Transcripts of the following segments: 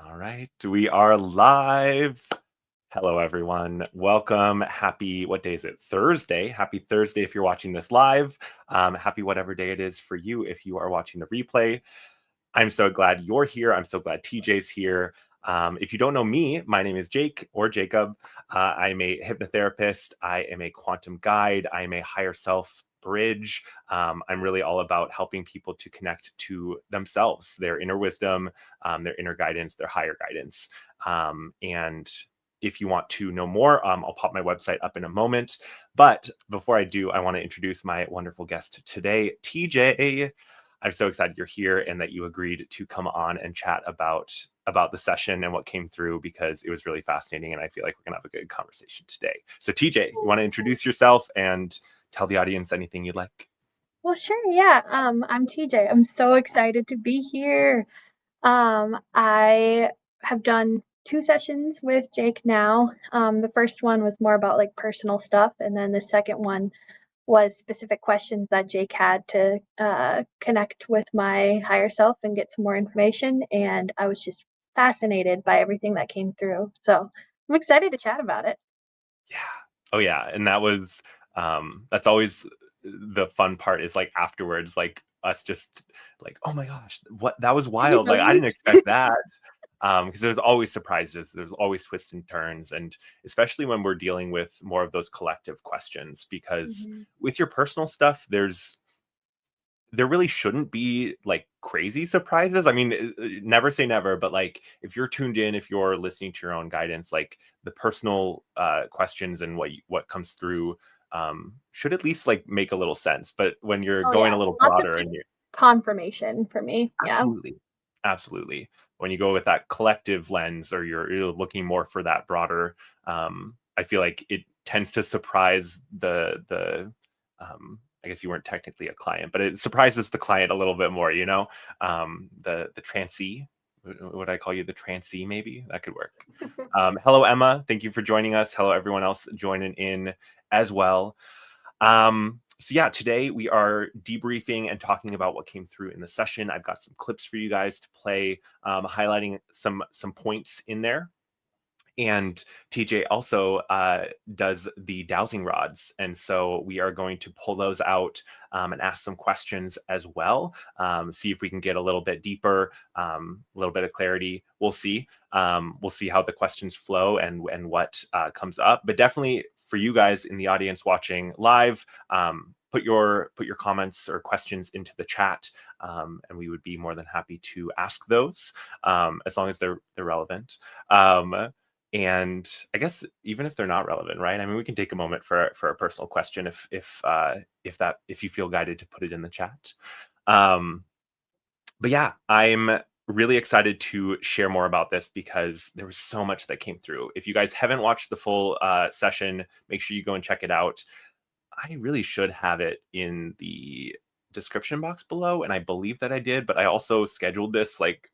All right, we are live. Hello, everyone. Welcome. Happy, what day is it? Thursday. Happy Thursday if you're watching this live. Happy whatever day it is for you if you are watching the replay. I'm so glad you're here. I'm so glad TJ's here. If you don't know me, my name is Jake or Jacob. I'm a hypnotherapist. I am a quantum guide. I'm a higher self bridge. I'm really all about helping people to connect to themselves, their inner wisdom, their inner guidance, their higher guidance. And if you want to know more, I'll pop my website up in a moment. But before I do, I want to introduce my wonderful guest today, TJ. I'm so excited you're here and that you agreed to come on and chat about the session and what came through, because it was really fascinating and I feel like we're gonna have a good conversation today. So TJ, you want to introduce yourself and tell the audience anything you'd like? Well, sure, yeah. I'm TJ. I'm so excited to be here. I have done 2 sessions with Jake now. The first one was more about like personal stuff, and then the second one was specific questions that Jake had to connect with my higher self and get some more information. And I was just fascinated by everything that came through. So I'm excited to chat about it. Yeah. Oh yeah. And that's always the fun part, is like afterwards, like us just like, oh my gosh, what, that was Did you wild. Like I really? didn't expect that. Because there's always surprises, there's always twists and turns, and especially when we're dealing with more of those collective questions, because Mhm. with your personal stuff, there really shouldn't be like crazy surprises. I mean, never say never, but like if you're tuned in, if you're listening to your own guidance, like the personal questions and what comes through should at least like make a little sense. But when you're Oh going yeah, a little lots of broader and just you're confirmation for me. Yeah. absolutely, absolutely, when you go with that collective lens, or you're looking more for that broader, I feel like it tends to surprise the I guess you weren't technically a client, but it surprises the client a little bit more, the trancee. Would I call you the trancee? Maybe that could work. Hello, Emma. Thank you for joining us. Hello, everyone else joining in as well. So yeah, today we are debriefing and talking about what came through in the session. I've got some clips for you guys to play, highlighting some points in there. And TJ also does the dowsing rods. And so we are going to pull those out, and ask some questions as well. See if we can get a little bit deeper, a little bit of clarity. We'll see. We'll see how the questions flow and what comes up. But definitely for you guys in the audience watching live, put your comments or questions into the chat, and we would be more than happy to ask those, as long as they're relevant. And I guess even if they're not relevant, right? I mean, we can take a moment for a personal question if you feel guided to put it in the chat. Um, but yeah, I'm really excited to share more about this because there was so much that came through. If you guys haven't watched the full session, make sure you go and check it out. I really should have it in the description box below, and I believe that I did, but I also scheduled this like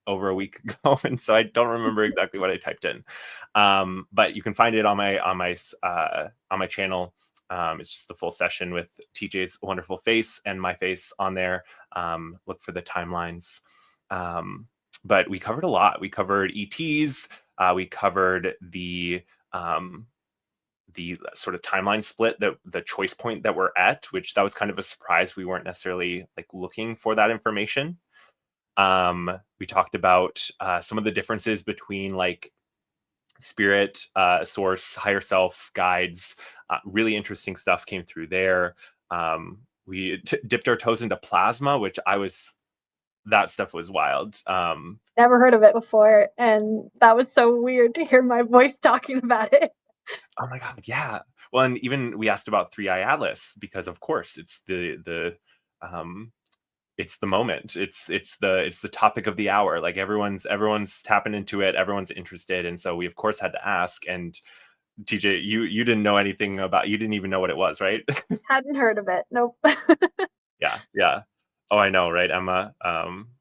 over a week ago, and so I don't remember exactly what I typed in. But you can find it on my channel. It's just a full session with TJ's wonderful face and my face on there. Look for the timelines. Um, but we covered a lot. We covered ETs. We covered the sort of timeline split, that the choice point that we're at, which that was kind of a surprise. We weren't necessarily like looking for that information. We talked about some of the differences between like spirit, source, higher self, guides. Really interesting stuff came through there. We dipped our toes into plasma, which that stuff was wild. Never heard of it before, and that was so weird to hear my voice talking about it. Oh my god, yeah. Well, and even we asked about Three Eye Atlas, because of course it's um, it's the moment. It's the topic of the hour. Like everyone's tapping into it. Everyone's interested, and so we of course had to ask. And TJ, you didn't know anything about. You didn't even know what it was, right? Hadn't heard of it. Nope. Yeah, yeah. Oh, I know, right, Emma?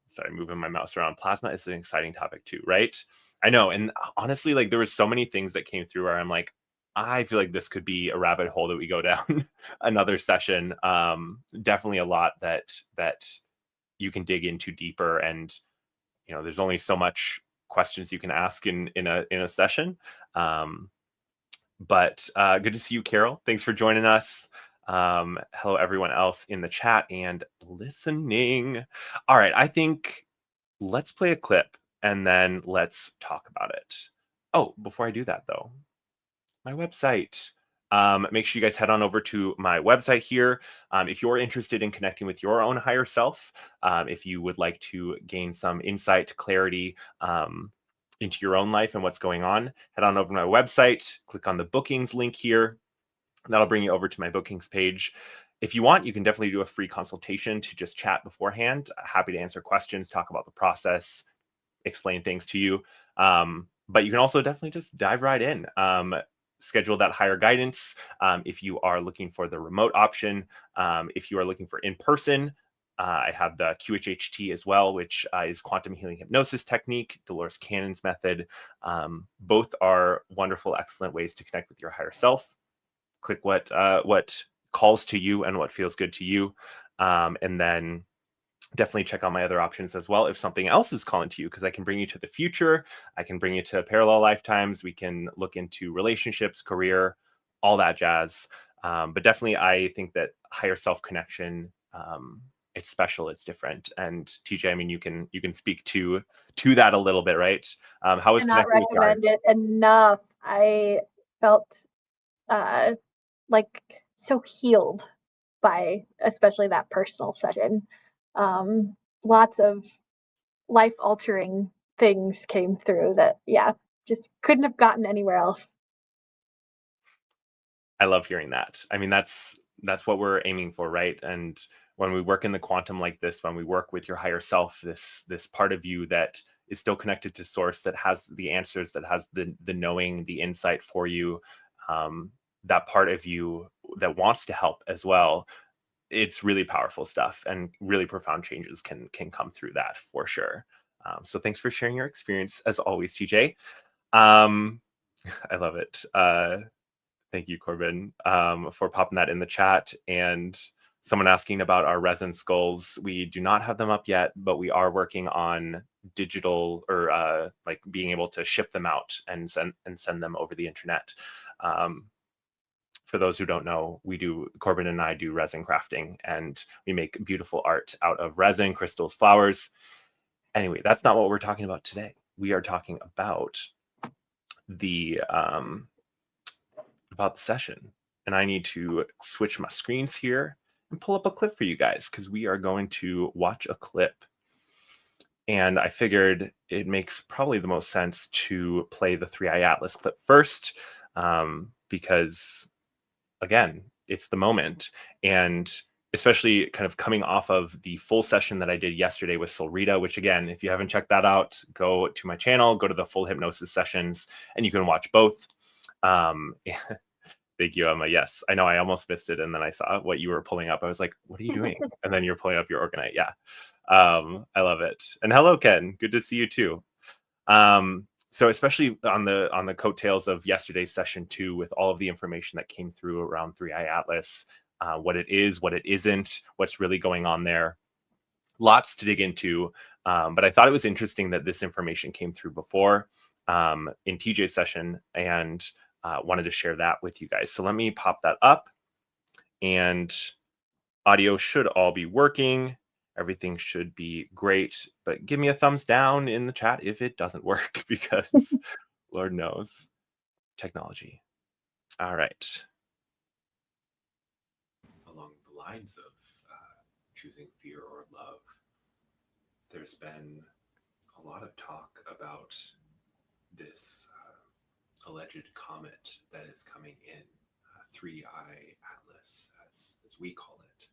Sorry, moving my mouse around. Plasma is an exciting topic too, right? I know, and honestly, like there was so many things that came through where I'm like, I feel like this could be a rabbit hole that we go down another session. Definitely a lot that you can dig into deeper, and there's only so much questions you can ask in a session. But good to see you, Carol. Thanks for joining us. Hello, everyone else in the chat and listening. All right, I think let's play a clip and then let's talk about it. Oh, before I do that, though, my website. Make sure you guys head on over to my website here. If you're interested in connecting with your own higher self, if you would like to gain some insight, clarity into your own life and what's going on, head on over to my website, click on the bookings link here. That'll bring you over to my bookings page. If you want, you can definitely do a free consultation to just chat beforehand. Happy to answer questions, talk about the process, explain things to you. But you can also definitely just dive right in. Schedule that higher guidance. If you are looking for the remote option, if you are looking for in-person, I have the QHHT as well, which is quantum healing hypnosis technique, Dolores Cannon's method. Both are wonderful, excellent ways to connect with your higher self. Click what calls to you and what feels good to you. And then definitely check out my other options as well if something else is calling to you, because I can bring you to the future. I can bring you to parallel lifetimes. We can look into relationships, career, all that jazz. But definitely, I think that higher self connection, it's special, it's different. And TJ, I mean, you can speak to that a little bit, right? How is Cannot connecting with your higher recommend it enough. I felt like so healed by especially that personal session. Lots of life altering things came through that, yeah, just couldn't have gotten anywhere else. I love hearing that. I mean, that's what we're aiming for, right? And when we work in the quantum like this, when we work with your higher self, this part of you that is still connected to source, that has the answers, that has the knowing, the insight for you, that part of you that wants to help as well. It's really powerful stuff, and really profound changes can come through that for sure. So thanks for sharing your experience as always, TJ. I love it. Thank you, Corbin, for popping that in the chat. And someone asking about our resin skulls. We do not have them up yet, but we are working on digital, or like being able to ship them out and send them over the internet. For those who don't know, Corbin and I do resin crafting, and we make beautiful art out of resin, crystals, flowers. Anyway, that's not what we're talking about today. We are talking about the session. And I need to switch my screens here and pull up a clip for you guys, because we are going to watch a clip. And I figured it makes probably the most sense to play the 3i Atlas clip first, because again, it's the moment. And especially kind of coming off of the full session that I did yesterday with Solrita, which again, if you haven't checked that out, go to my channel, go to the full hypnosis sessions, and you can watch both. Thank you, Emma. Yes, I know I almost missed it. And then I saw what you were pulling up. I was like, what are you doing? And then you're pulling up your Orgonite. Yeah. I love it. And hello, Ken. Good to see you too. So especially on the coattails of yesterday's session 2, with all of the information that came through around 3i Atlas, what it is, what it isn't, what's really going on there. Lots to dig into. But I thought it was interesting that this information came through before in TJ's session, and wanted to share that with you guys. So let me pop that up, and audio should all be working. Everything should be great, but give me a thumbs down in the chat if it doesn't work, because Lord knows, technology. All right. Along the lines of choosing fear or love, there's been a lot of talk about this alleged comet that is coming in, 3i Atlas, as we call it.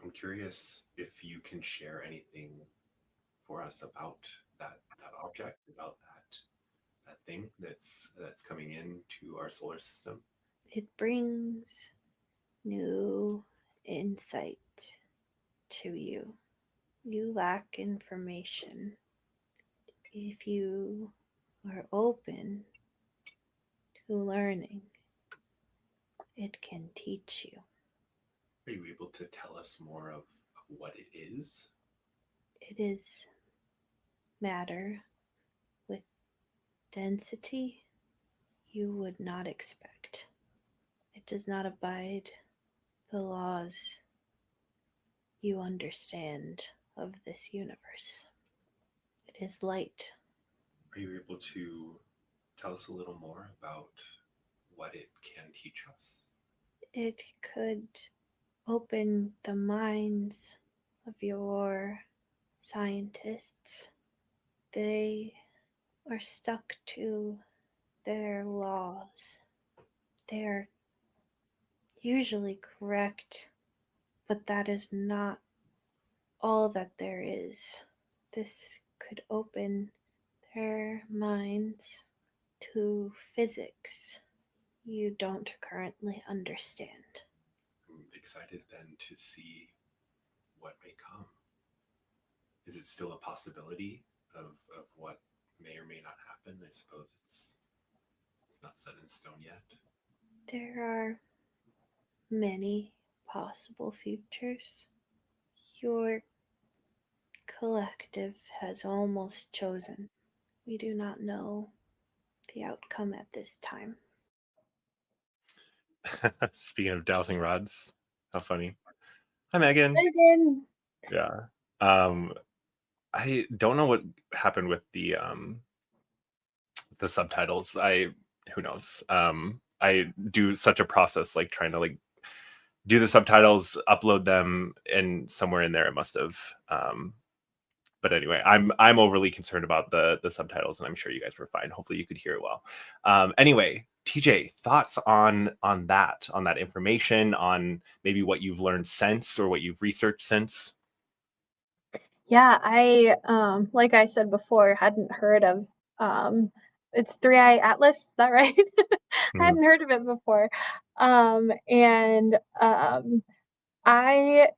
I'm curious if you can share anything for us about that object, about that thing that's coming into our solar system. It brings new insight to you. You lack information. If you are open to learning, it can teach you. Are you able to tell us more of what it is? It is matter with density you would not expect. It does not abide the laws you understand of this universe. It is light. Are you able to tell us a little more about what it can teach us? It could open the minds of your scientists. They are stuck to their laws. They are usually correct, but that is not all that there is. This could open their minds to physics you don't currently understand. I'm excited then to see what may come. Is it still a possibility of what may or may not happen? I suppose it's not set in stone yet. There are many possible futures. Your collective has almost chosen. We do not know the outcome at this time. Speaking of dowsing rods, how funny. Hi, Megan. Megan. Yeah. I don't know what happened with the subtitles. Who knows. I do such a process, like trying to like do the subtitles, upload them, and somewhere in there it must have. But anyway, I'm overly concerned about the subtitles, and I'm sure you guys were fine. Hopefully you could hear it well. Anyway, TJ, thoughts on that information, on maybe what you've learned since or what you've researched since? Yeah, I like I said before, hadn't heard of it's Three Eye Atlas, is that right? I Mhm. hadn't heard of it before. And I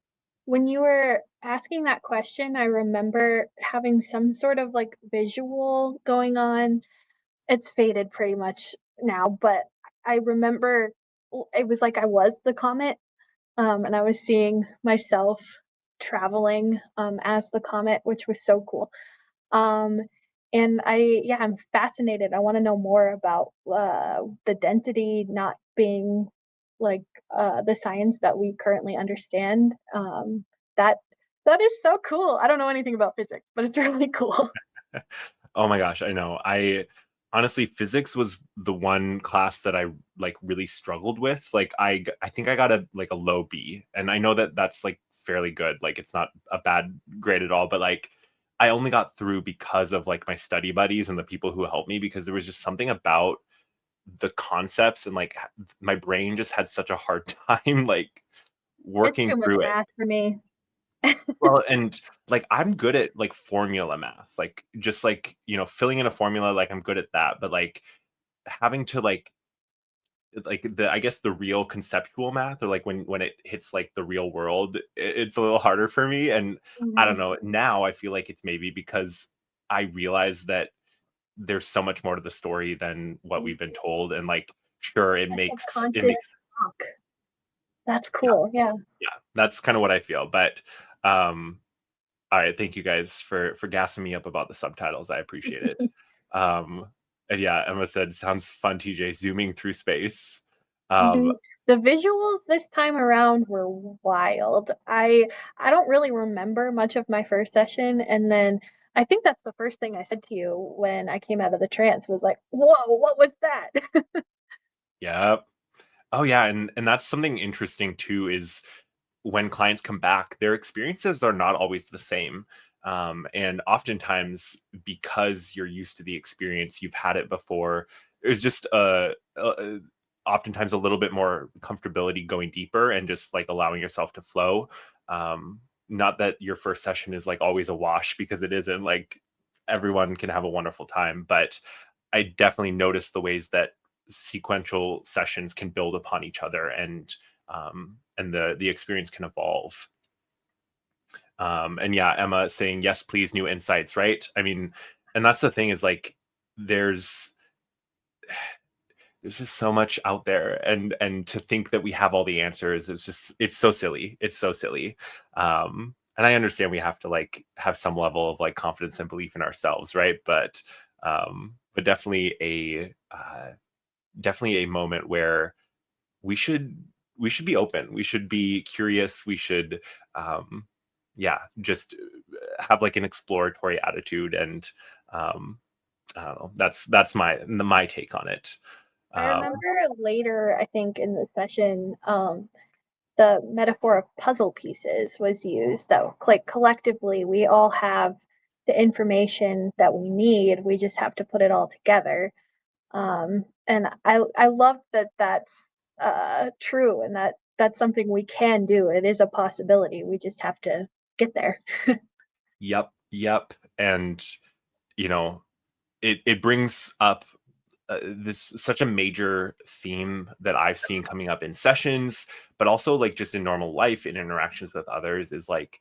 when you were asking that question, I remember having some sort of like visual going on. It's faded pretty much now, but I remember it was like I was the comet, and I was seeing myself traveling as the comet, which was so cool. Um, and yeah, I'm fascinated. I want to know more about the density not being like the science that we currently understand. That that is so cool. I don't know anything about physics, but it's really cool. Oh my gosh, I know. I honestly, physics was the one class that I like really struggled with. Like I think I got a like a low B, and I know that that's like fairly good. Like it's not a bad grade at all, but like I only got through because of like my study buddies and the people who helped me, because there was just something about the concepts, and like my brain just had such a hard time like It's working too much through it. math for me. Well, and like I'm good at like formula math, like just like, filling in a formula, like I'm good at that. But like having to like the I guess the real conceptual math, or like when it hits like the real world, it's a little harder for me. And I don't Mhm. know. Now I feel like it's maybe because I realize that there's so much more to the story than what we've been told. And like sure, it A makes it subconscious makes block. That's yeah, cool. Yeah. yeah, that's kind of what I feel. But um all right, thank you guys for gassing me up about the subtitles. I appreciate it. Um, and yeah, Emma said, "Sounds fun, TJ, zooming through space." Um, Mhm. The visuals this time around were wild. I don't really remember much of my first session, and then I think that's the first thing I said to you when I came out of the trance was like, "Whoa, what was that?" yeah. Oh yeah, and that's something interesting too, is when clients come back, their experiences are not always the same. And oftentimes, because you're used to the experience, you've had it before, there's just oftentimes a little bit more comfortability going deeper and just like allowing yourself to flow. Not that your first session is like always a wash, because it isn't. Like everyone can have a wonderful time, but I definitely noticed the ways that sequential sessions can build upon each other, and the experience can evolve. And yeah, Emma saying yes, please, new insights, right? I mean, and that's the thing, is like there's just so much out there, and to think that we have all the answers, it's so silly. It's so silly. and I understand we have to like have some level of like confidence and belief in ourselves, right? But definitely a moment where we should we should be open. We should be curious. We should, um, yeah, just have like an exploratory attitude. And I don't know. That's my take on it. I Um, remember later, I think in the session, the metaphor of puzzle pieces was used that like collectively we all have the information that we need. We just have to put it all together. And I love that that's true and that that's something we can do. It is a possibility. We just have to get there. yep, yep. And you know, it brings up this such a major theme that I've seen coming up in sessions, but also like just in normal life in interactions with others is like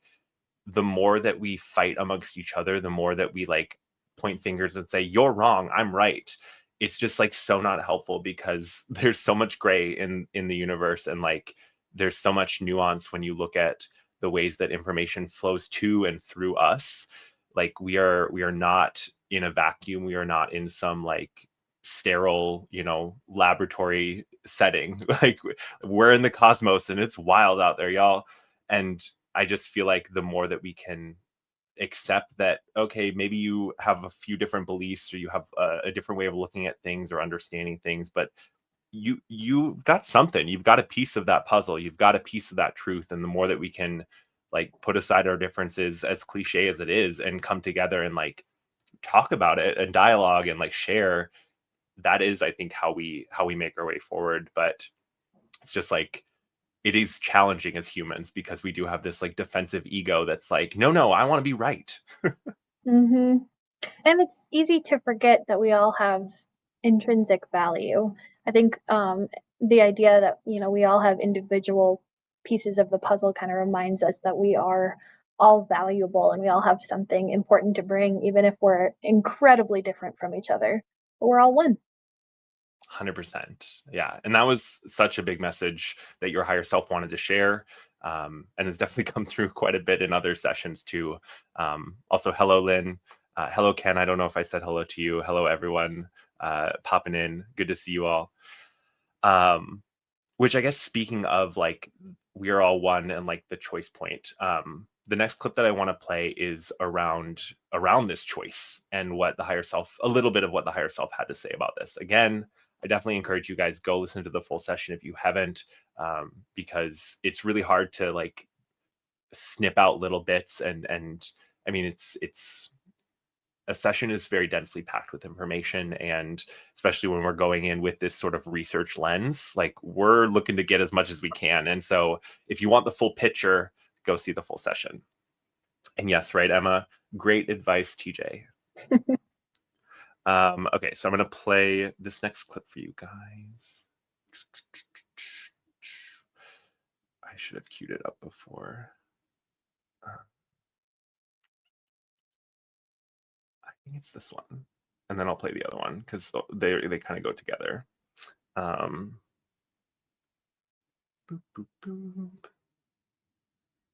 the more that we fight amongst each other, the more that we like point fingers and say, you're wrong, I'm right. It's just like so not helpful because there's so much gray in the universe, and like there's so much nuance when you look at the ways that information flows to and through us. Like we are not in a vacuum. We are not in some like sterile, laboratory setting. Like we're in the cosmos and it's wild out there, y'all. And I just feel like the more that we can accept that, okay, maybe you have a few different beliefs or you have a different way of looking at things or understanding things, but you've got something, you've got a piece of that puzzle, you've got a piece of that truth. And the more that we can like put aside our differences, as cliche as it is, and come together and like talk about it and dialogue and like share, that is, I think, how we make our way forward. But it's just like it is challenging as humans because we do have this like defensive ego that's like, no, I want to be right. hmm And it's easy to forget that we all have intrinsic value. I think the idea that we all have individual pieces of the puzzle kind of reminds us that we are all valuable and we all have something important to bring, even if we're incredibly different from each other. But we're all one. 100%. Yeah. And that was such a big message that your higher self wanted to share. And has definitely come through quite a bit in other sessions too. Also, hello, Lynn. Hello, Ken. I don't know if I said hello to you. Hello, everyone popping in. Good to see you all. Um, which I guess, speaking of like we are all one and like the choice point, the next clip that I want to play is around this choice and what the higher self, a little bit of what the higher self had to say about this. Again, I definitely encourage you guys, go listen to the full session if you haven't, because it's really hard to like snip out little bits. And I mean, it's a session is very densely packed with information, and especially when we're going in with this sort of research lens, like we're looking to get as much as we can. And so if you want the full picture, go see the full session. And yes, right, Emma, great advice, TJ. Okay, so I'm going to play this next clip for you guys. I should have queued it up before. I think it's this one, and then I'll play the other one because they kind of go together. Boop, boop, boop.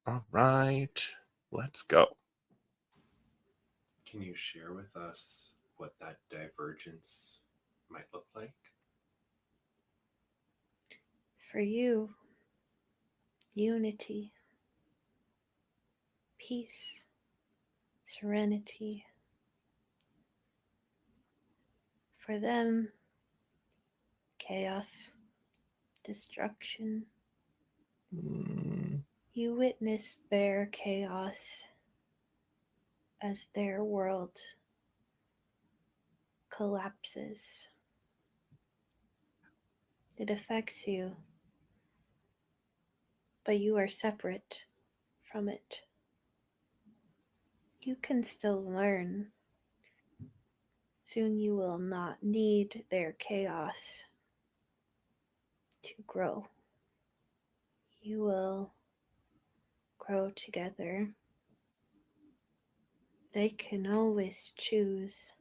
All right, let's go. Can you share with us what that divergence might look like? For you, unity, peace, serenity. For them, chaos, destruction. Mm, You witness their chaos as their world collapses. It affects you, but you are separate from it. You can still learn. Soon you will not need their chaos to grow. You will grow together. They can always choose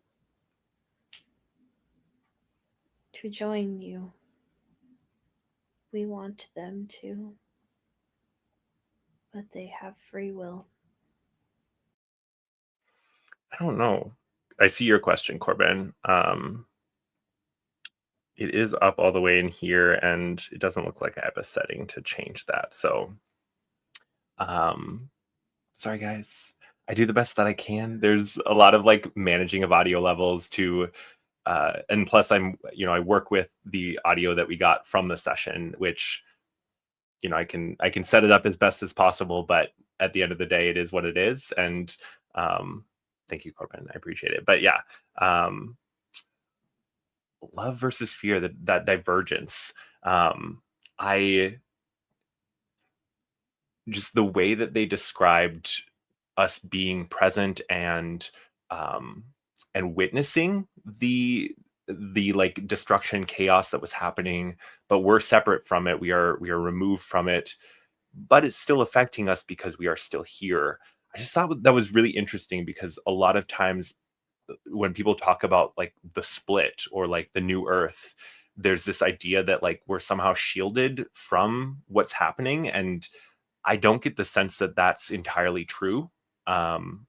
to join you. We want them to, but they have free will. I don't know. I see your question, Corbin. It is up all the way in here, and it doesn't look like I have a setting to change that. So, sorry guys. I do the best that I can. There's a lot of like managing of audio levels to, and plus I work with the audio that we got from the session, which, I can set it up as best as possible, but at the end of the day, it is what it is. And thank you, Corbin. I appreciate it. But yeah, love versus fear, that divergence. I just the way that they described us being present um and witnessing the like destruction, chaos that was happening, but we're separate from it. We are removed from it, but it's still affecting us because we are still here. I just thought that was really interesting, because a lot of times when people talk about like the split or like the new earth, there's this idea that like we're somehow shielded from what's happening, and I don't get the sense that that's entirely true, um,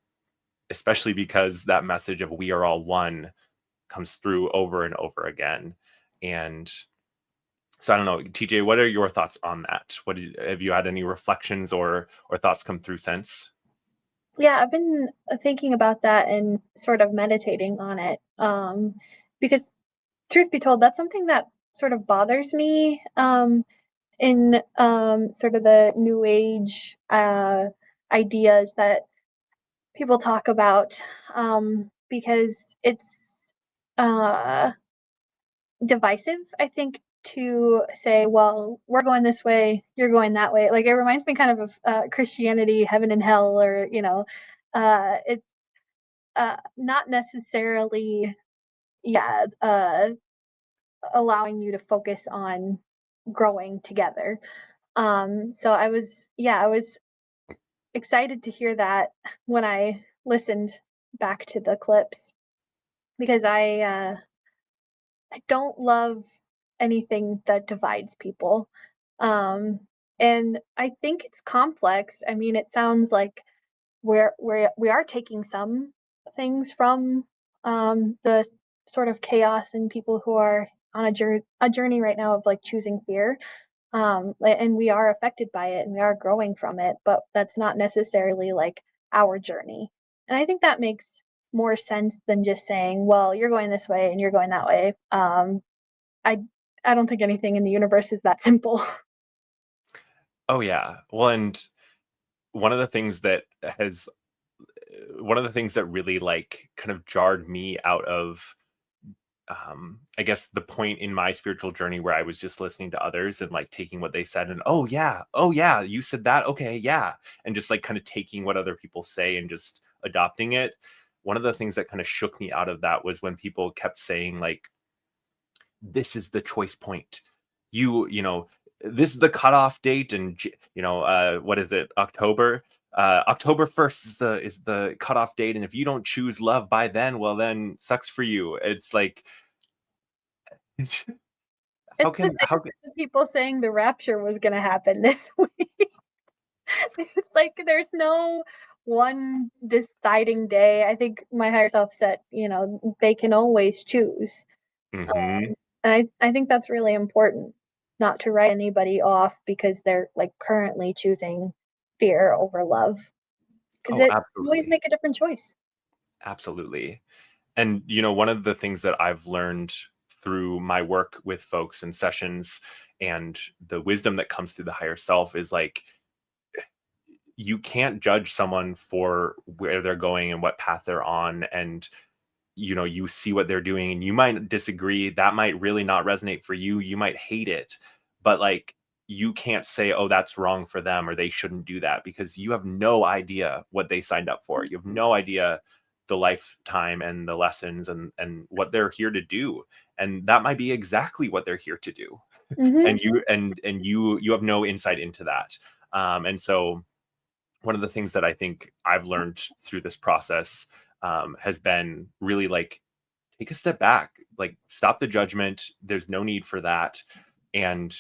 especially because that message of we are all one comes through over and over again. And so I don't know, TJ, what are your thoughts on that? Have you had any reflections or thoughts come through since? Yeah, I've been thinking about that and sort of meditating on it. Because truth be told, that's something that sort of bothers me in sort of the new age ideas that people talk about, because it's uh, divisive, I think, to say, well, we're going this way, you're going that way. Like, it reminds me kind of Christianity, heaven and hell, or, it's not necessarily, yeah, allowing you to focus on growing together. So I was excited to hear that when I listened back to the clips, because I don't love anything that divides people. Um, and I think it's complex. I mean, it sounds like we are taking some things from the sort of chaos and people who are on a journey right now of like choosing fear. And we are affected by it and we are growing from it, but that's not necessarily like our journey. And I think that makes more sense than just saying, well, you're going this way and you're going that way. I I don't think anything in the universe is that simple. Oh yeah. Well, and one of the things that has one of the things that really like kind of jarred me out of I guess the point in my spiritual journey where I was just listening to others and like taking what they said and oh yeah, you said that, okay, yeah, and just like kind of taking what other people say and just adopting it. One of the things that kind of shook me out of that was when people kept saying like, this is the choice point, you know this is the cutoff date, and what is it, October 1st is the cutoff date, and if you don't choose love by then, well, then sucks for you. It's like how It's the can same how can as the people saying the rapture was gonna happen this week. It's like there's no one deciding day. I think my higher self said, they can always choose. hmm And I think that's really important, not to write anybody off because they're like currently choosing fear over love. Because oh, it you always absolutely, make a different choice. absolutely. And one of the things that I've learned through my work with folks and sessions and the wisdom that comes through the higher self is like, you can't judge someone for where they're going and what path they're on, and you see what they're doing and you might disagree, that might really not resonate for you, you might hate it, but like, you can't say, oh, that's wrong for them or they shouldn't do that, because you have no idea what they signed up for. You have no idea the lifetime and the lessons and what they're here to do, and that might be exactly what they're here to do. Mhm. And you have no insight into that. And so one of the things that I think I've learned through this process, has been really like, take a step back, like stop the judgment. There's no need for that. And,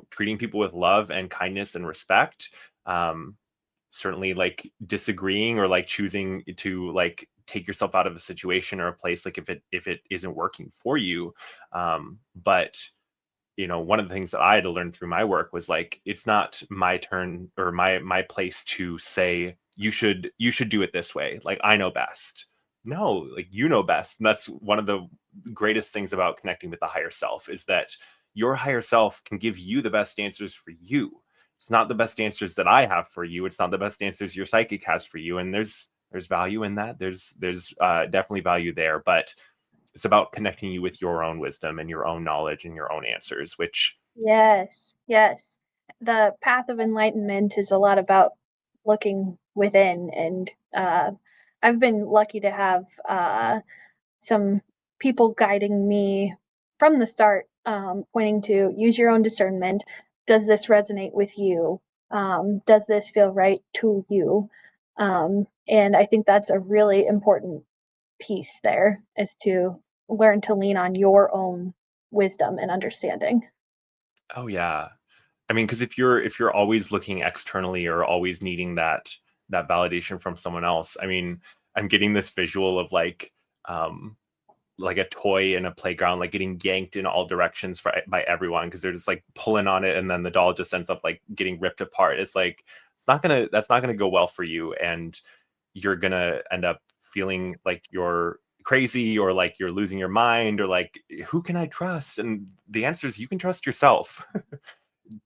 treating people with love and kindness and respect. Um, certainly like disagreeing or like choosing to like take yourself out of a situation or a place, like if it isn't working for you. But one of the things that I had to learn through my work was like, it's not my turn or my place to say you should do it this way. Like, I know best. No, like, you know best. And that's one of the greatest things about connecting with the higher self, is that your higher self can give you the best answers for you. It's not the best answers that I have for you. It's not the best answers your psychic has for you. And there's value in that. There's definitely value there, but it's about connecting you with your own wisdom and your own knowledge and your own answers, which Yes, yes. The path of enlightenment is a lot about looking within, and I've been lucky to have some people guiding me from the start, pointing to use your own discernment. Does this resonate with you? Does this feel right to you? And I think that's a really important piece there, is to learn to lean on your own wisdom and understanding. oh yeah. I mean, because if you're always looking externally or always needing that validation from someone else, I mean, I'm getting this visual of um like a toy in a playground, like getting yanked in all directions by everyone, because they're just like pulling on it, and then the doll just ends up like getting ripped apart. It's like, that's not gonna go well for you, and you're gonna end up feeling like you're crazy, or like you're losing your mind, or like, who can I trust? And the answer is, you can trust yourself.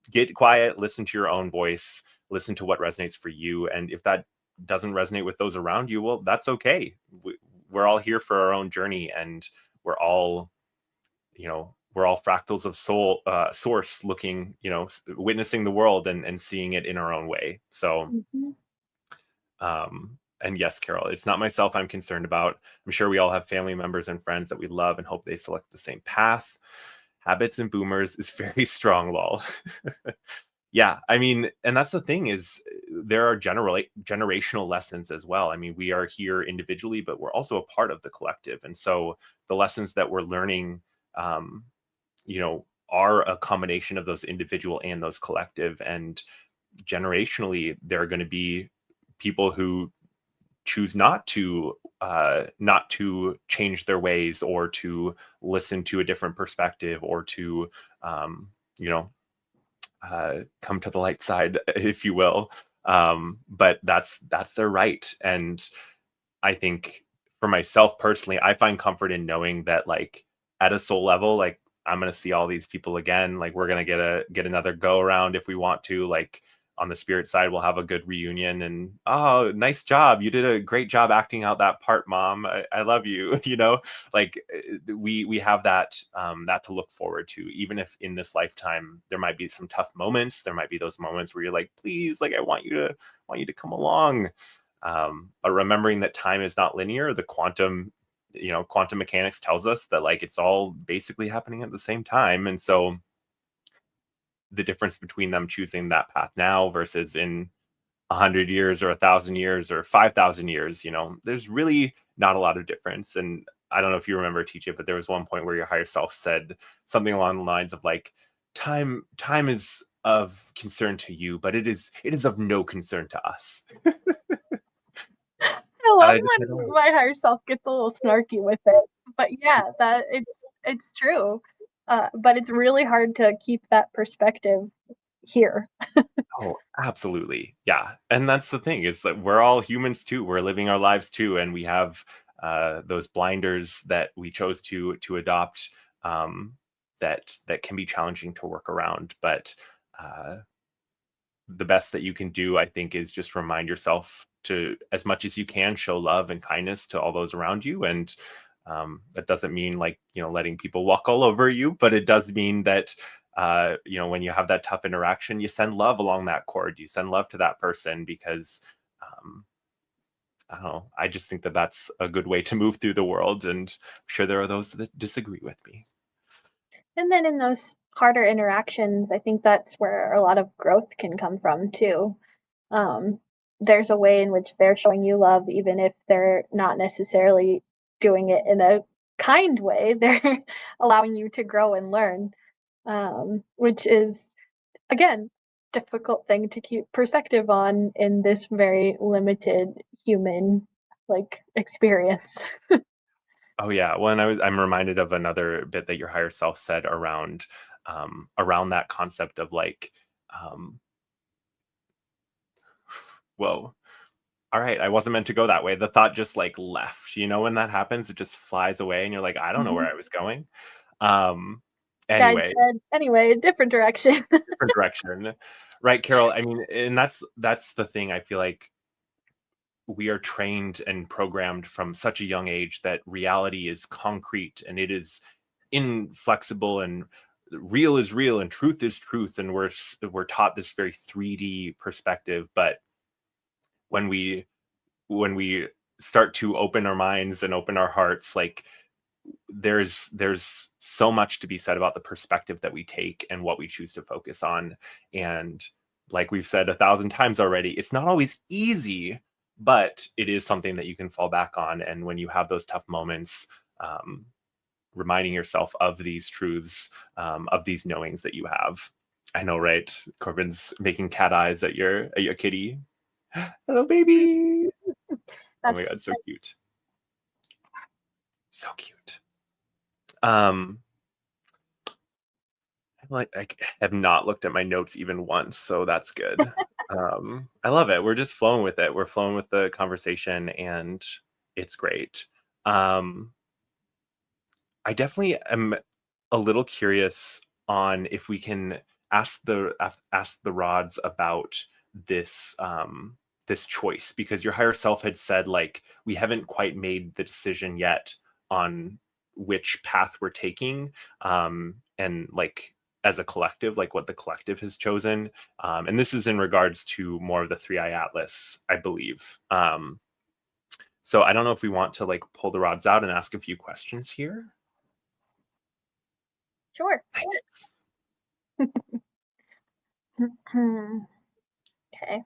Get quiet, listen to your own voice, listen to what resonates for you. And if that doesn't resonate with those around you, well, that's okay. We're all here for our own journey, and we're all, we're all fractals of soul, source, looking, witnessing the world and seeing it in our own way. So, Mhm. and yes, Carol, it's not myself I'm concerned about. I'm sure we all have family members and friends that we love and hope they select the same path. Habits and boomers is very strong, lol. Yeah, I mean, and that's the thing, is there are generational lessons as well. I mean, we are here individually, but we're also a part of the collective. And so the lessons that we're learning, um, are a combination of those individual and those collective. And generationally, there are going to be people who choose not to change their ways, or to listen to a different perspective, or to you know come to the light side, if you will. But that's their right. And I think, for myself personally, I find comfort in knowing that, like, at a soul level, like, I'm gonna see all these people again. Like, we're gonna get another go around if we want to. Like, on the spirit side, we'll have a good reunion, and, oh, nice job. You did a great job acting out that part, mom. I love you. Like, we have that to look forward to. Even if in this lifetime there might be some tough moments, there might be those moments where you're like, please, like, I want you to come along. But remembering that time is not linear, the quantum mechanics tells us that, like, it's all basically happening at the same time. And so the difference between them choosing that path now versus in 100 years or 1,000 years or 5,000 years, there's really not a lot of difference. And I don't know if you remember, teach it, but there was one point where your higher self said something along the lines of like, time is of concern to you, but it is of no concern to us. I And love I just said, when oh, my higher self gets a little snarky with it, but yeah, that it's true. But it's really hard to keep that perspective here. oh, absolutely. Yeah. And that's the thing, is that we're all humans too. We're living our lives too. And we have those blinders that we chose to adopt, that can be challenging to work around. But uh, the best that you can do, I think, is just remind yourself to, as much as you can, show love and kindness to all those around you. And that doesn't mean, like, letting people walk all over you, but it does mean that, when you have that tough interaction, you send love along that cord. You send love to that person, because um, I don't know. I just think that that's a good way to move through the world. And I'm sure there are those that disagree with me. And then in those harder interactions, I think that's where a lot of growth can come from too. Um, there's a way in which they're showing you love, even if they're not necessarily doing it in a kind way. They're allowing you to grow and learn, which is, again, difficult thing to keep perspective on in this very limited human experience. Oh yeah. Well, and I'm reminded of another bit that your higher self said around that concept of like, um, whoa, all right, I wasn't meant to go that way. The thought just like left. When that happens, it just flies away, and you're like, I don't know where Mhm. I was going. Um, Guide anyway, said, anyway, a different direction. different direction, right, Carol? I mean, and that's the thing. I feel like we are trained and programmed from such a young age that reality is concrete and it is inflexible and real is real and truth is truth, and we're taught this very 3D perspective. But when we when we start to open our minds and open our hearts, like there's so much to be said about the perspective that we take and what we choose to focus on. And like we've said 1,000 times already, it's not always easy, but it is something that you can fall back on. And when you have those tough moments, um, reminding yourself of these truths, of these knowings that you have. I know, right? Corbin's making cat eyes at your kitty. Hello, baby. Oh That's my god, so cute. So cute. Um, I have not looked at my notes even once, so that's good. I love it. We're just flowing with it. We're flowing with the conversation, and it's great. Um, I definitely am a little curious on if we can ask the rods about this this choice, because your higher self had said like we haven't quite made the decision yet on which path we're taking, and like as a collective, like what the collective has chosen, and this is in regards to more of the three eye atlas, I believe. So I don't know if we want to like pull the rods out and ask a few questions here. sure. Nice. Okay.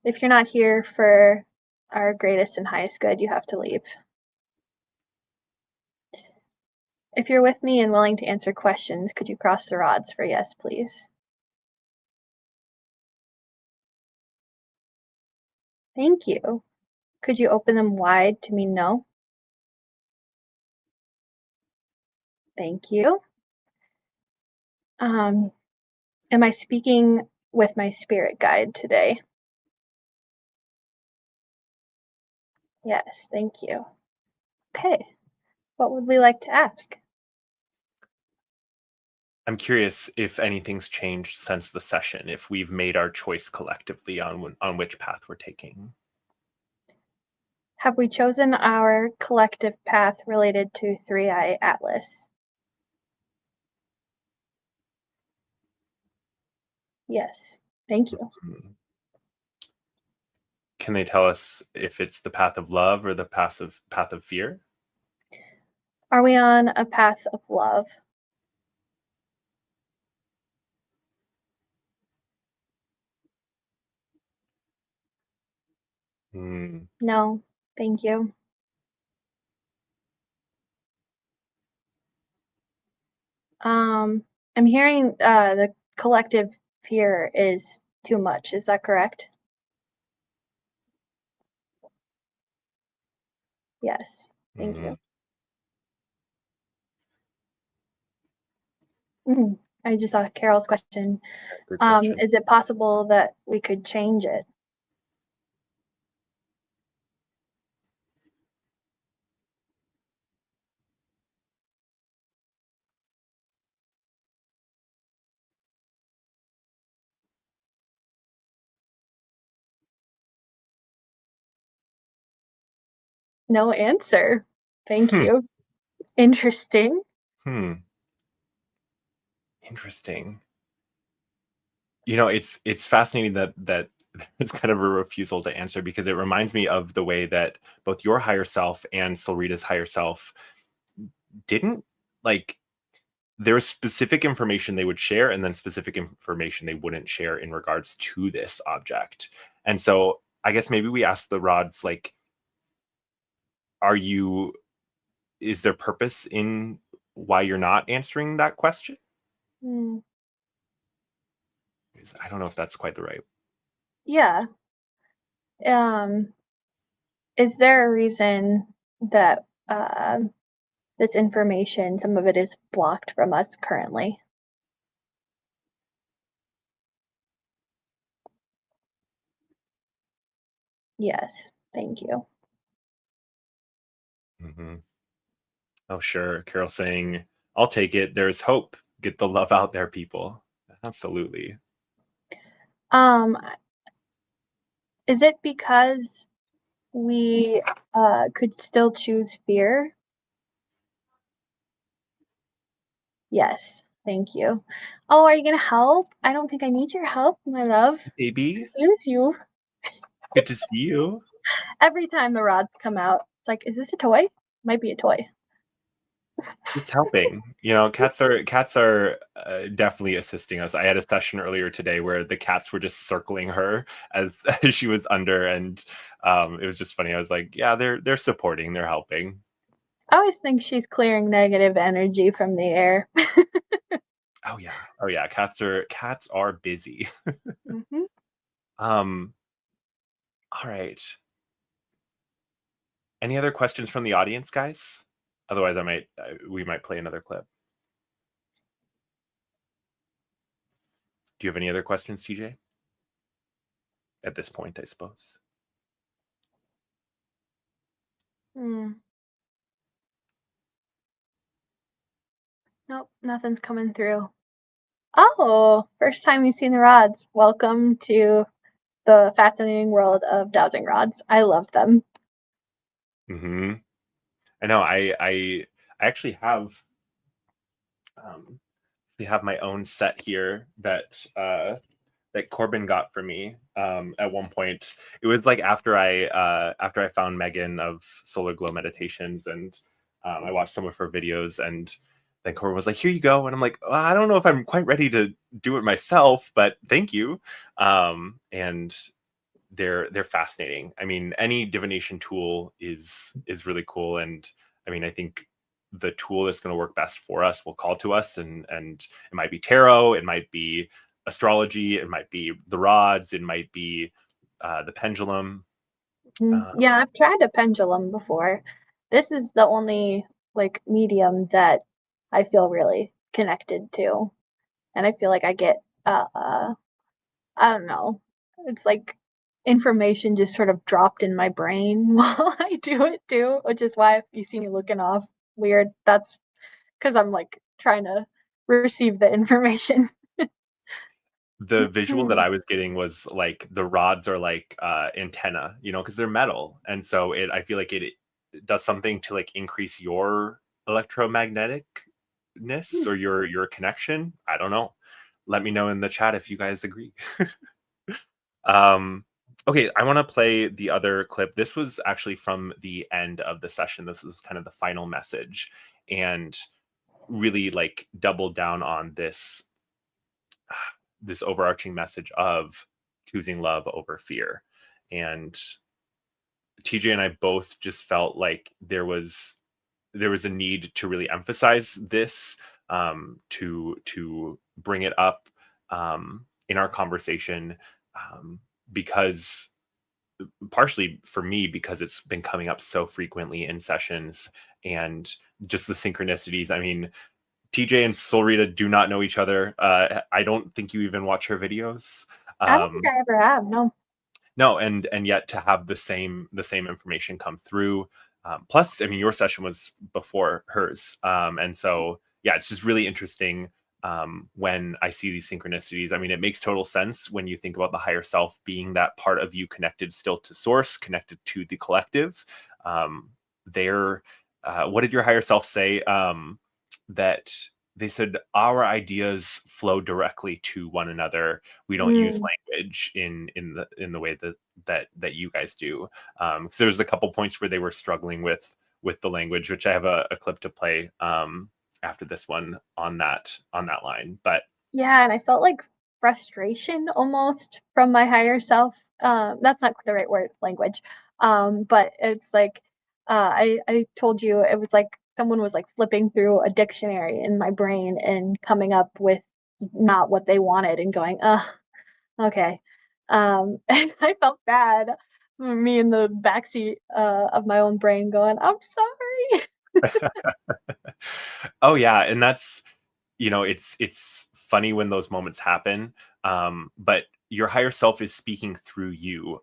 If you're not here for our greatest and highest good, you have to leave. If you're with me and willing to answer questions, could you cross the rods for yes, please? Thank you. Could you open them wide to mean no? Thank you. Am I speaking with my spirit guide today? Yes, thank you. Okay, what would we like to ask? I'm curious if anything's changed since the session, if we've made our choice collectively on which path we're taking. Have we chosen our collective path related to Three Eye Atlas? Yes, thank you. Hmm. Can they tell us if it's the path of love or the path of fear? Are we on a path of love? Hmm. No, thank you. I'm hearing the collective fear is too much. Is that correct? Yes, thank Hmm. you. I just saw Carol's question. Good question. Is it possible that we could change it? No answer. Thank Hmm. you. Interesting. Hmm. Interesting. It's fascinating that it's kind of a refusal to answer, because it reminds me of the way that both your higher self and Solrita's higher self didn't like there was specific information they would share and then specific information they wouldn't share in regards to this object. And so I guess maybe we ask the rods like, are you is there purpose in why you're not answering that question? Mm. I don't know if that's quite the right. Yeah. Um, is there a reason that this information, some of it is blocked from us currently? Yes, thank you. Hmm. Oh, sure. Carol saying, I'll take it. There's hope. Get the love out there, people. Absolutely. Um, is it because we could still choose fear? Yes, thank you. Oh, are you gonna help? I don't think I need your help, my love. Maybe. Excuse you. Good to see you. Every time the rods come out, it's like, is this a toy? Might be a toy. It's helping. Cats are definitely assisting us. I had a session earlier today where the cats were just circling her as, as she was under, and it was just funny. I was like, yeah, they're supporting, they're helping. I always think she's clearing negative energy from the air. Oh yeah, oh yeah. Cats are busy. Mhm. um, all right. Any other questions from the audience, guys? Otherwise, we might play another clip. Do you have any other questions, TJ? At this point, I suppose. Mm. Nope, nothing's coming through. Oh, first time you've seen the rods. Welcome to the fascinating world of dowsing rods. I love them. Hmm. I know. I actually um, have my own set here that Corbin got for me at one point. It was like after I found Megan of Solar Glow Meditations, and I watched some of her videos, and then Corbin was like, "Here you go," and I'm like, well, I don't know if I'm quite ready to do it myself, but thank you. And they're fascinating. I mean, any divination tool is really cool, and I mean, I think the tool that's going to work best for us will call to us, and it might be tarot, it might be astrology, it might be the rods, it might be the pendulum. Mm. Uh, Yeah, I've tried a pendulum before. This is the only like medium that I feel really connected to, and I feel like I get I don't know. It's like information just sort of dropped in my brain while I do it too, which is why if you see me looking off weird, that's because I'm like trying to receive the information. the visual that Mhm. I was getting was like the rods are like antenna, because they're metal, and so I feel like it does something to like increase your electromagneticness or your connection. I don't know. Let me know in the chat if you guys agree. um, okay, I want to play the other clip. This was actually from the end of the session. This is kind of the final message, and really like doubled down on this overarching message of choosing love over fear. And TJ and I both just felt like there was a need to really emphasize this, to bring it up in our conversation, because partially for me because it's been coming up so frequently in sessions, and just the synchronicities. I mean, TJ and Solrita do not know each other. I don't think you even watch her videos. I don't think Um, I ever have, no. no, and yet to have the same information come through. Plus, I mean, your session was before hers, and so yeah, it's just really interesting when I see these synchronicities. I mean, it makes total sense when you think about the higher self being that part of you connected still to source, connected to the collective. There, what did your higher self say? That they said our ideas flow directly to one another. We don't use Mm. language in the way that you guys do. So there's a couple points where they were struggling with the language, which I have a clip to play after this one on that line. But Yeah, and I felt like frustration almost from my higher self. That's not the right word, language. But it's like I told you it was like someone was like flipping through a dictionary in my brain and coming up with not what they wanted and going, okay. And I felt bad, me in the backseat of my own brain going, I'm sorry. Oh yeah, and that's, it's funny when those moments happen. But your higher self is speaking through you.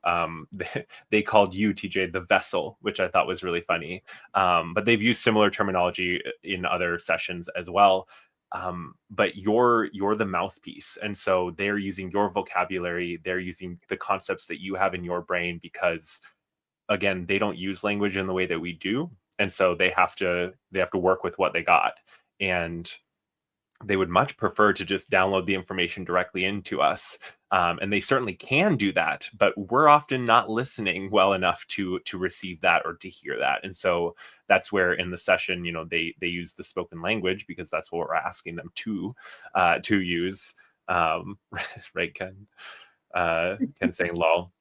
They called you, TJ, the vessel, which I thought was really funny. But they've used similar terminology in other sessions as well. But you're the mouthpiece, and so they're using your vocabulary. They're using the concepts that you have in your brain because, again, they don't use language in the way that we do, and so they have to work with what they got. And they would much prefer to just download the information directly into us. And they certainly can do that, but we're often not listening well enough to receive that or to hear that. And so that's where in the session, they use the spoken language because that's what we're asking them to use. Right, Ken? Ken saying lol.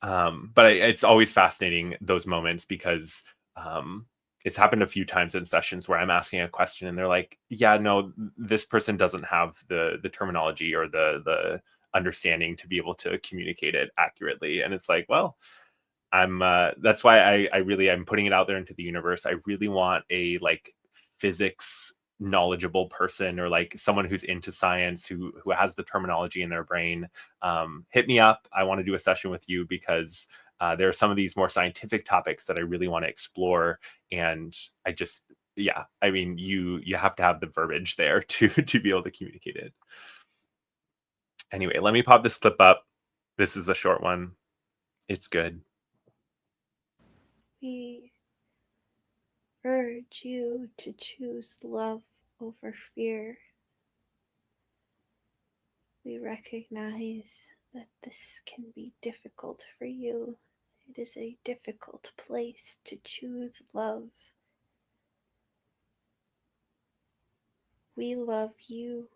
But it's always fascinating, those moments, because um, it's happened a few times in sessions where I'm asking a question and they're like, yeah, no, this person doesn't have the terminology or the understanding to be able to communicate it accurately. And it's like, well, that's why I'm putting it out there into the universe. I really want a like physics knowledgeable person, or like someone who's into science, who has the terminology in their brain. Hit me up. I want to do a session with you because there are some of these more scientific topics that I really want to explore. And I just, yeah, I mean, you have to have the verbiage there to be able to communicate it. Anyway, let me pop this clip up. This is a short one. It's good. We urge you to choose love over fear. We recognize that this can be difficult for you. It is a difficult place to choose love. We love you.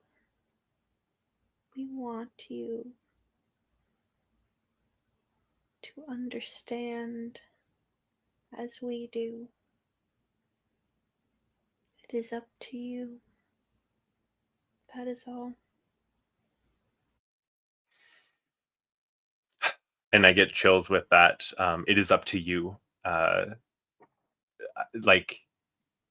We want you to understand as we do. It is up to you. That is all. And I get chills with that. It is up to you. Like,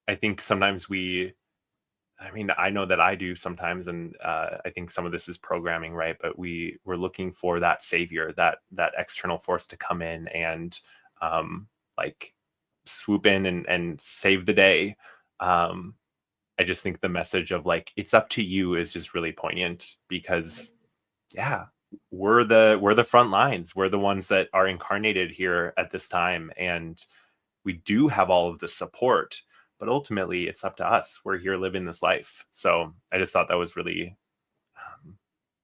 I think sometimes I mean, I know that I do sometimes, and I think some of this is programming, right? But we're looking for that savior, that external force to come in and like swoop in and save the day. Um, I just think the message of like, it's up to you is just really poignant because, yeah, we're the front lines. We're the ones that are incarnated here at this time, and we do have all of the support, but ultimately it's up to us. We're here living this life. So I just thought that was really,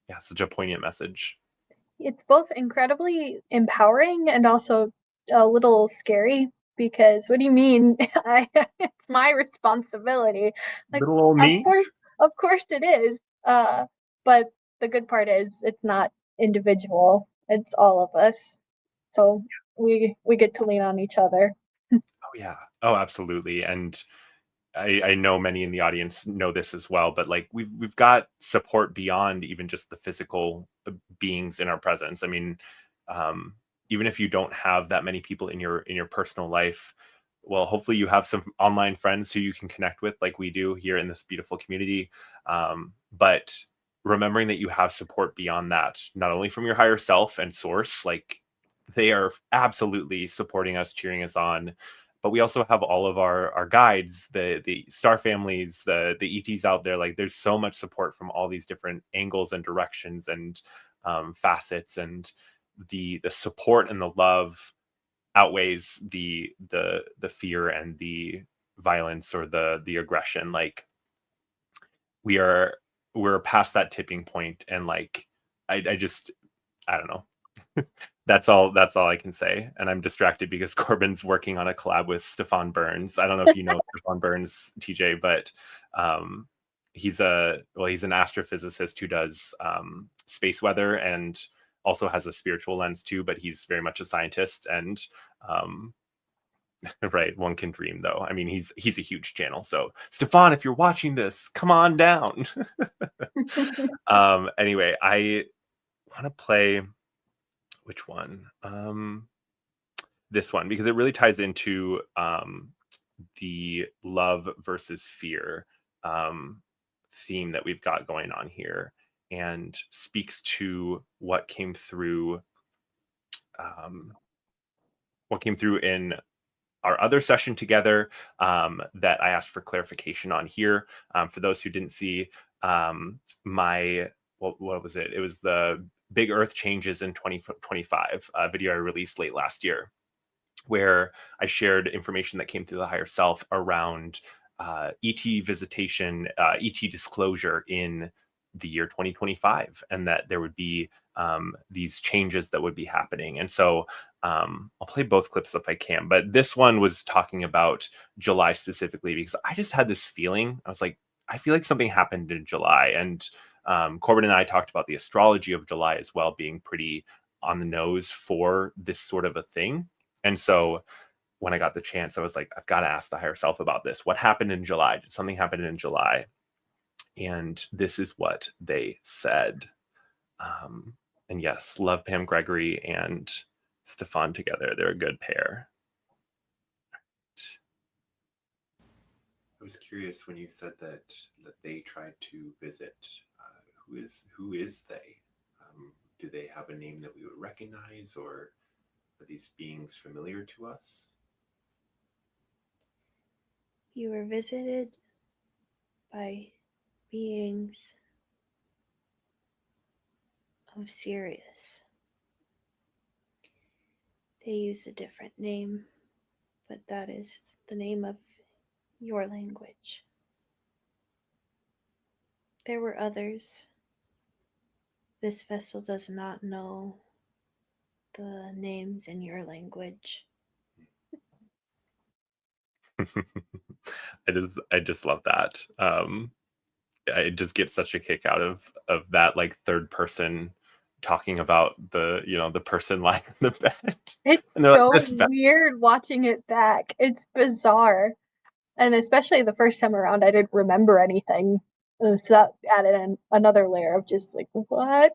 yeah, such a poignant message. It's both incredibly empowering and also a little scary because what do you mean? It's my responsibility. Like, Little old of me. course, of course it is. But the good part is it's not individual. It's all of us. So we get to lean on each other. Oh yeah. Oh, absolutely. And I know many in the audience know this as well, but like we've got support beyond even just the physical beings in our presence. I mean, um, even if you don't have that many people in your personal life, well, hopefully you have some online friends who you can connect with, like we do here in this beautiful community. But remembering that you have support beyond that, not only from your higher self and source, like they are absolutely supporting us, cheering us on, but we also have all of our guides, the star families, the ETs out there. Like there's so much support from all these different angles and directions and facets, and the support and the love outweighs the fear and the violence or the aggression. Like we are we're past that tipping point, and like I just, I don't know. That's all I can say. And I'm distracted because Corbin's working on a collab with Stefan Burns. I don't know if you know Stefan Burns, TJ, but he's an astrophysicist who does space weather and also has a spiritual lens too, but he's very much a scientist. And um, Right. One can dream, though. I mean, he's a huge channel. So, Stefan, if you're watching this, come on down. Anyway, I want to play which one? This one, because it really ties into the love versus fear theme that we've got going on here, and speaks to um, what came through in our other session together, that I asked for clarification on here. For those who didn't see my, what was it? It was the Big Earth Changes in 2025 video I released late last year, where I shared information that came through the higher self around ET visitation, ET disclosure in the year 2025, and that there would be these changes that would be happening. And so I'll play both clips if I can, but this one was talking about July specifically, because I just had this feeling. I was like, I feel like something happened in July. And Corbin and I talked about the astrology of July as well being pretty on the nose for this sort of a thing. And so when I got the chance, I was like, I've got to ask the higher self about this. What happened in July? Did something happen in July? And this is what they said. And yes, love Pam Gregory and Stefan together. They're a good pair. I was curious when you said that they tried to visit. Who is they? Do they have a name that we would recognize, or are these beings familiar to us? You were visited by beings of Sirius. They use a different name, but that is the name of your language. There were others. This vessel does not know the names in your language. I just love that. I just get such a kick out of that, like, third person talking about the person lying in the bed. It's And they're like, so this vessel. weird watching it back. It's bizarre. And especially the first time around, I didn't remember anything. So that added another layer of just like, what?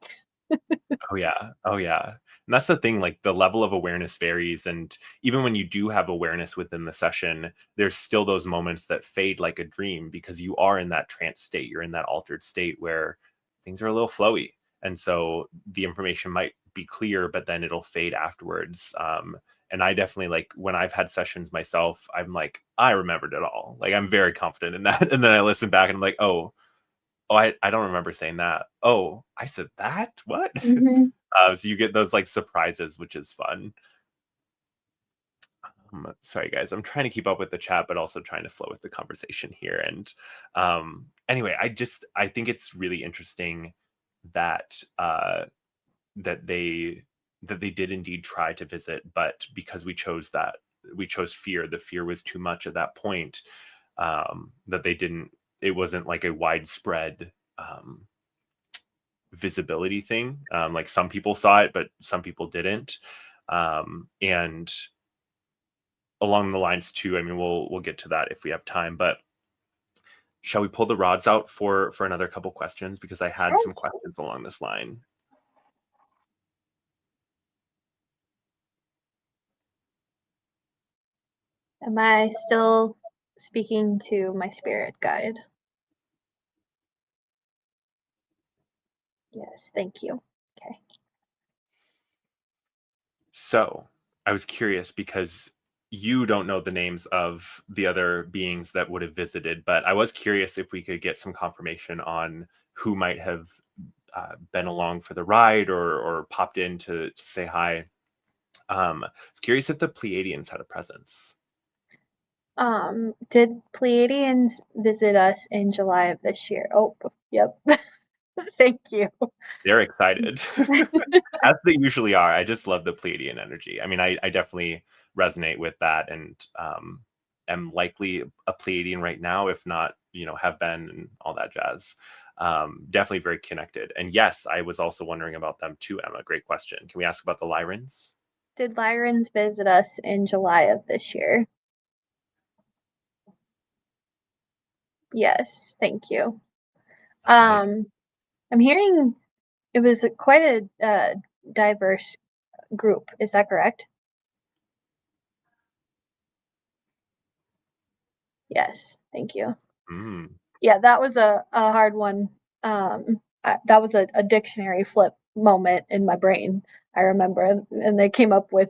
Oh yeah. Oh yeah. And that's the thing, like the level of awareness varies. And even when you do have awareness within the session, there's still those moments that fade like a dream, because you are in that trance state. You're in that altered state where things are a little flowy. And so the information might be clear, but then it'll fade afterwards. And I definitely, like, when I've had sessions myself, I'm like, I remembered it all. Like, I'm very confident in that. And then I listen back and I'm like, I don't remember saying that. Oh, I said that? What? Mm-hmm. So you get those like surprises, which is fun. Sorry, guys. I'm trying to keep up with the chat, but also trying to flow with the conversation here. And anyway, I think it's really interesting that that they did indeed try to visit, but because we chose fear. The fear was too much at that point. That they didn't. It wasn't like a widespread visibility thing. Like, some people saw it, but some people didn't. And along the lines too, I mean, we'll get to that if we have time, but shall we pull the rods out for another couple questions? Because I had some questions along this line. Am I still speaking to my spirit guide? Yes, thank you. Okay. So I was curious, because you don't know the names of the other beings that would have visited, but I was curious if we could get some confirmation on who might have been along for the ride, or popped in to say hi. I was curious if the Pleiadians had a presence. Did Pleiadians visit us in July of this year? Oh, yep. Thank you. They're excited, as they usually are. I just love the Pleiadian energy. I mean, I definitely resonate with that, and am likely a Pleiadian right now, if not, have been, and all that jazz. Definitely very connected. And yes, I was also wondering about them too, Emma. Great question. Can we ask about the Lyrans? Did Lyrans visit us in July of this year? Yes, thank you. All right. I'm hearing it was quite a diverse group. Is that correct? Yes, thank you. Mm. Yeah, that was a hard one. That was a dictionary flip moment in my brain. I remember, and they came up with,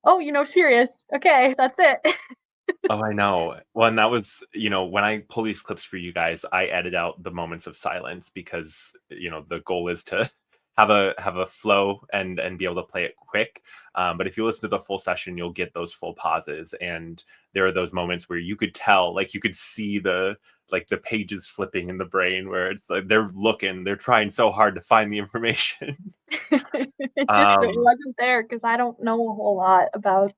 "Oh, serious. Okay, that's it." Oh, I know. Well, and that was, when I pull these clips for you guys, I edit out the moments of silence because, the goal is to have a flow and be able to play it quick. But if you listen to the full session, you'll get those full pauses, and there are those moments where you could tell, like you could see the pages flipping in the brain where it's like they're trying so hard to find the information. It um, wasn't there because I don't know a whole lot about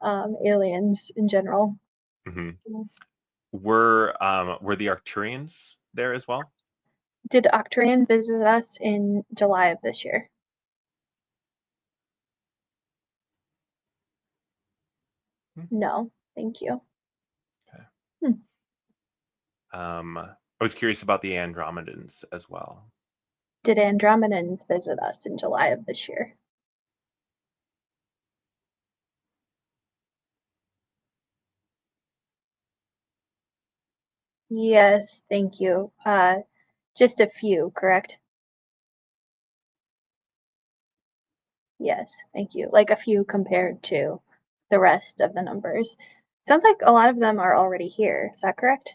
aliens in general. mhm. Mm. Were the Arcturians there as well? Did Octarians visit us in July of this year? Hmm, No, thank you. okay. Hmm. I was curious about the Andromedans as well. Did Andromedans visit us in July of this year? Yes, thank you. Just a few, correct? Yes, thank you. Like a few compared to the rest of the numbers. Sounds like a lot of them are already here. Is that correct?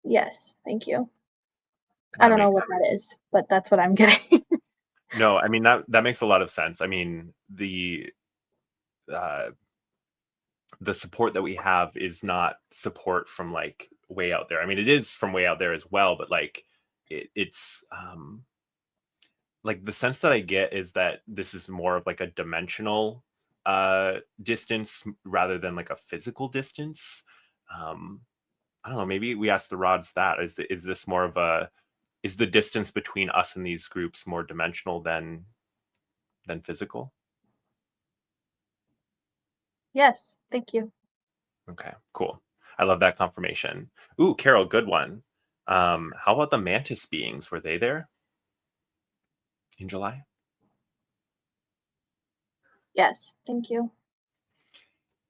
Yes, thank you. I That don't know makes what that is, but that's what I'm getting. No, I mean that makes a lot of sense. I mean, uh the support that we have is not support from like way out there. I mean, it is from way out there as well, but like it's like the sense that I get is that this is more of like a dimensional distance rather than like a physical distance. Um I don't know, maybe we ask the rods that. Is this more of a is the distance between us and these groups more dimensional than physical? Yes, thank you. Okay, cool. I love that confirmation. Ooh, Carol, good one. How about the mantis beings? Were they there in July? Yes, thank you.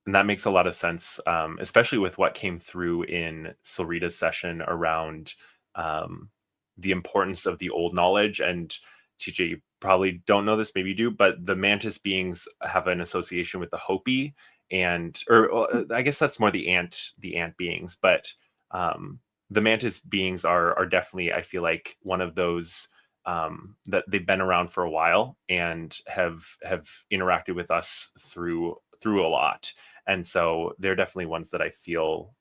And that makes a lot of sense, especially with what came through in Silrita's session around um, the importance of the old knowledge. And TJ, you probably don't know this, maybe you do, but the mantis beings have an association with the Hopi, I guess that's more the ant beings, but um, the mantis beings are definitely, I feel like, one of those that they've been around for a while and have interacted with us through a lot, and so they're definitely ones that I feel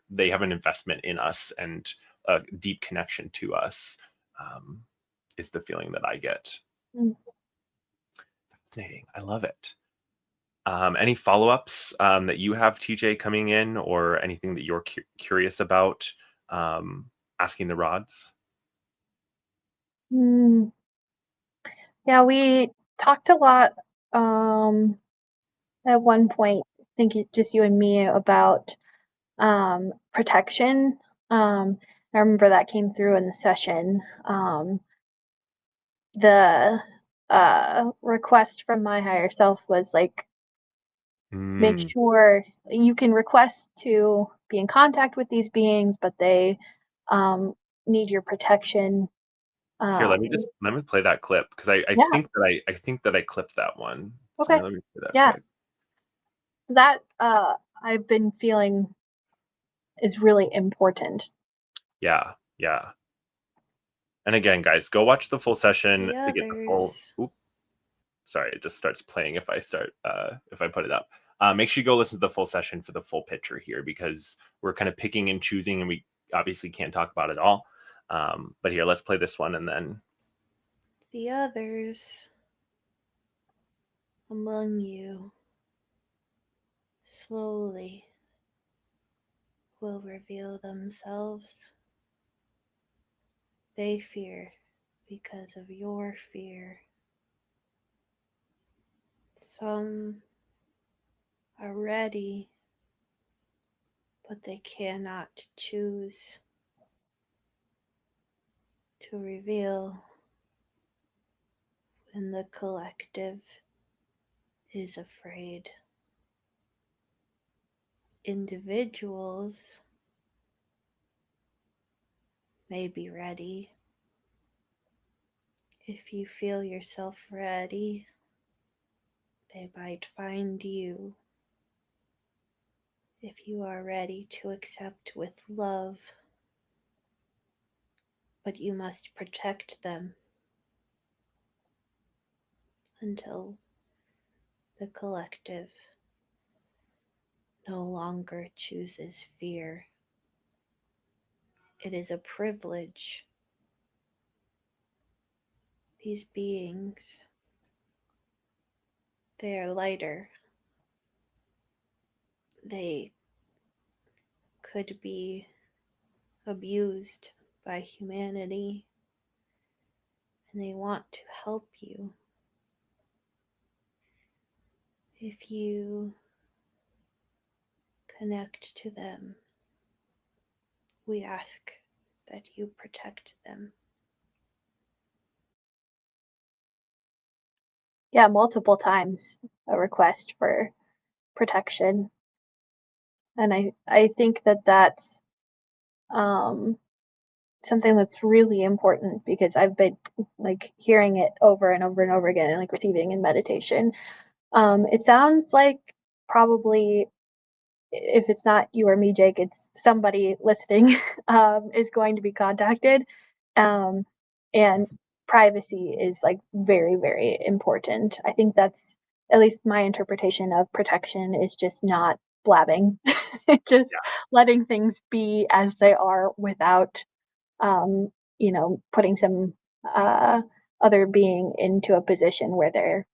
they have an investment in us and a deep connection to us, um, is the feeling that I get. Mm. Fascinating. I love it. Any follow-ups that you have, TJ, coming in, or anything that you're curious about um, asking the rods? Mm, yeah, we talked a lot at one point, I think just you and me, about protection. I remember that came through in the session. The request from my higher self was like, make Mm. sure you can request to be in contact with these beings, but they um, need your protection. Here, Um, let me play that clip because I yeah, think that I think that I clipped that one. So okay, let me play that yeah, quick. that I've been feeling is really important. Yeah, yeah. And again, guys, go watch the full session The to get the full. others. Oop, sorry, it just starts playing if I put it up. Make sure you go listen to the full session for the full picture here because we're kind of picking and choosing, and we obviously can't talk about it all. But here, let's play this one, and then The others among you slowly will reveal themselves. They fear because of your fear. Some are ready but they cannot choose to reveal when the collective is afraid. Individuals may be ready. If you feel yourself ready, they might find you. If you are ready to accept with love, but you must protect them until the collective no longer chooses fear. It is a privilege. These beings, they are lighter. They could be abused by humanity, and they want to help you. If you connect to them, we ask that you protect them. Yeah, multiple times a request for protection. And I think that that's um, something that's really important because I've been like hearing it over and over and over again and like receiving in meditation. It sounds like probably if it's not you or me, Jake, it's somebody listening is going to be contacted. Um, and privacy is like very, very important. I think that's at least my interpretation of protection is just not blabbing, just Yeah. letting things be as they are without, um, putting some uh, other being into a position where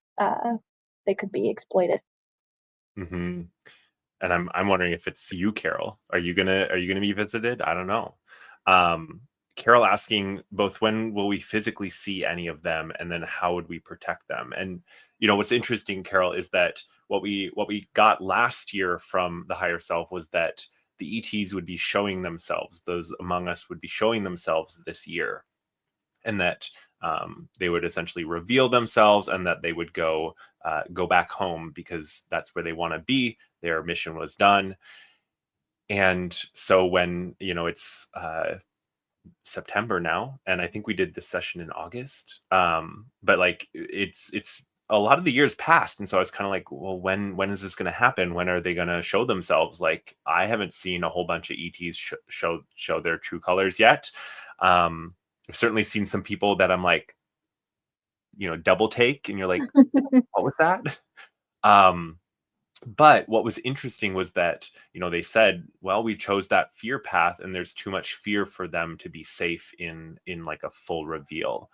they could be exploited. Hmm. And I'm wondering if it's you, Carol. Are you gonna be visited? I don't know. Um, Carol asking both when will we physically see any of them, and then how would we protect them? And what's interesting, Carol, is that what we got last year from the higher self was that the ETs would be showing themselves. Those among us would be showing themselves this year, and that they would essentially reveal themselves, and that they would go back home because that's where they want to be. Their mission was done. And so when it's September now, and I think we did this session in August, but like it's a lot of the years passed, and so I was kind of like, well, when is this going to happen? When are they going to show themselves? Like, I haven't seen a whole bunch of ETs show their true colors yet. I've certainly seen some people that I'm like, double take, and you're like, what was that? um but what was interesting was that they said, well, we chose that fear path, and there's too much fear for them to be safe in like a full reveal.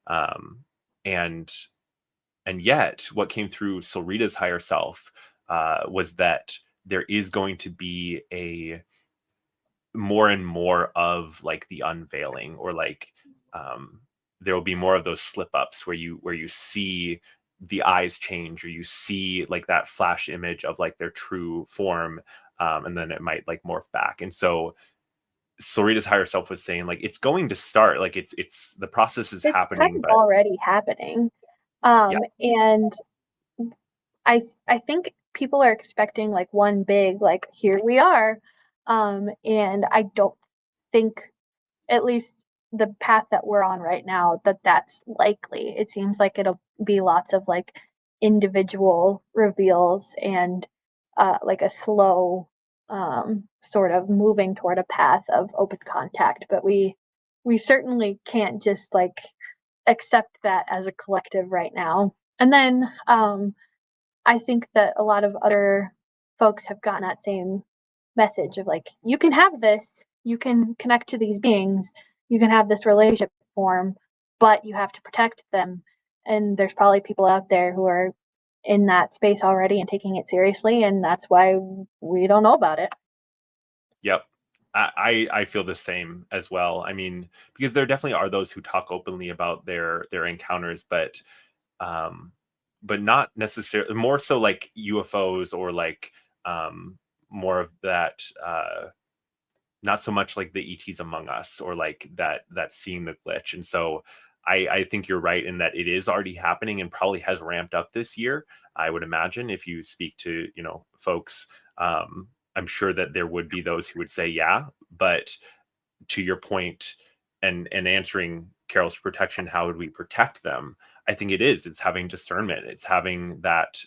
um and and yet what came through Solrita's higher self was that there is going to be a more and more of like the unveiling, or like um there will be more of those slip ups where you see the eyes change, or you see like that flash image of like their true form, and then it might like morph back. And so Sorita's higher self was saying like it's going to start, like it's the process is It's kind happening, of but already happening. yeah. And I think people are expecting like one big like here we are. And I don't think, at least the path that we're on right now, that that's likely. It seems like it'll be lots of like individual reveals and like a slow sort of moving toward a path of open contact. But we certainly can't just like accept that as a collective right now. And then I think that a lot of other folks have gotten that same message of like, you can have this, you can connect to these beings, you can have this relationship form, but you have to protect them. And there's probably people out there who are in that space already and taking it seriously, and that's why we don't know about it. Yep. I feel the same as well. I mean, because there definitely are those who talk openly about their encounters, um, but not necessarily, more so like UFOs, or like more of that, not so much like the ETs Among Us or like that seeing the glitch. And so I think you're right in that it is already happening and probably has ramped up this year. I would imagine if you speak to, folks, I'm sure that there would be those who would say, yeah, but to your point, and answering Carol's protection, how would we protect them? I think it's having discernment. It's having that,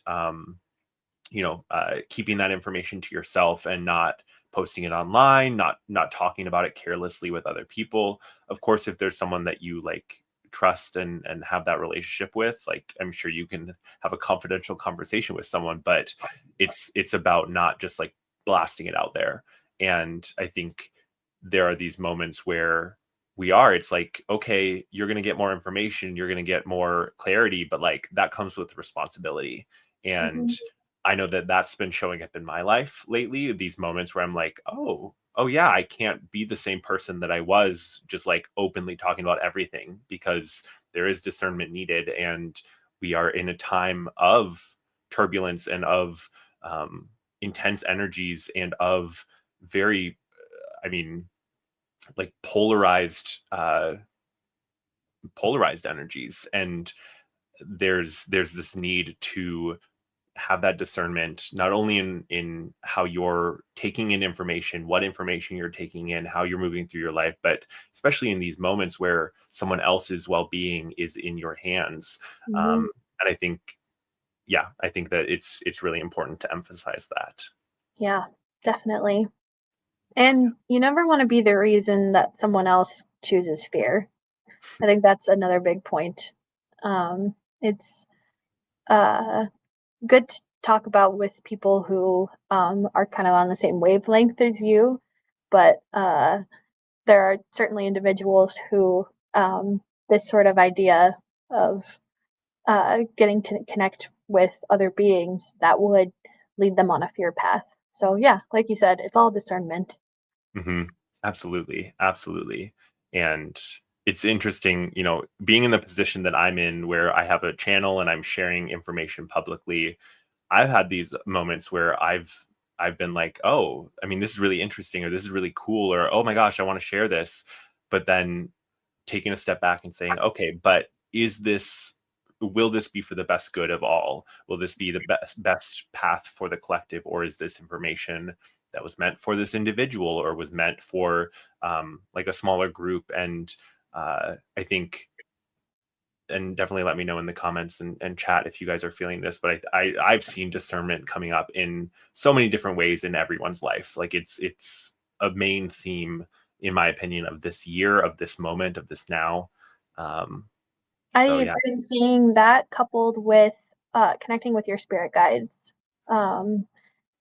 keeping that information to yourself and not posting it online, not talking about it carelessly with other people. Of course, if there's someone that you like trust and have that relationship with, like I'm sure you can have a confidential conversation with someone, but it's about not just like blasting it out there. And I think there are these moments where it's like, okay, you're going to get more information, you're going to get more clarity, but like that comes with responsibility. And Mhm. I know that that's been showing up in my life lately, these moments where I'm like, oh yeah, I can't be the same person that I was just like openly talking about everything, because there is discernment needed. And we are in a time of turbulence and of intense energies and of very, I mean, like polarized energies. And there's this need to have that discernment, not only in how you're taking in information, what information you're taking in, how you're moving through your life, but especially in these moments where someone else's well-being is in your hands. Mhm. And I think, yeah, I think that it's really important to emphasize that. Yeah, definitely. And you never want to be the reason that someone else chooses fear. I think that's another big point. It's uh, good to talk about with people who are kind of on the same wavelength as you, but there are certainly individuals who this sort of idea of getting to connect with other beings that would lead them on a fear path. So, yeah, like you said, it's all discernment. Hmm. Absolutely, absolutely. And it's interesting, being in the position that I'm in, where I have a channel and I'm sharing information publicly. I've had these moments where I've been like, oh, I mean, this is really interesting, or this is really cool, or oh my gosh, I want to share this. But then taking a step back and saying, okay, but will this be for the best good of all? Will this be the best path for the collective, or is this information that was meant for this individual, or was meant for like a smaller group? And I think, and definitely let me know in the comments and chat if you guys are feeling this, but I've seen discernment coming up in so many different ways in everyone's life. Like it's a main theme, in my opinion, of this year, of this moment, of this now. um so I've yeah. been seeing that coupled with connecting with your spirit guides um,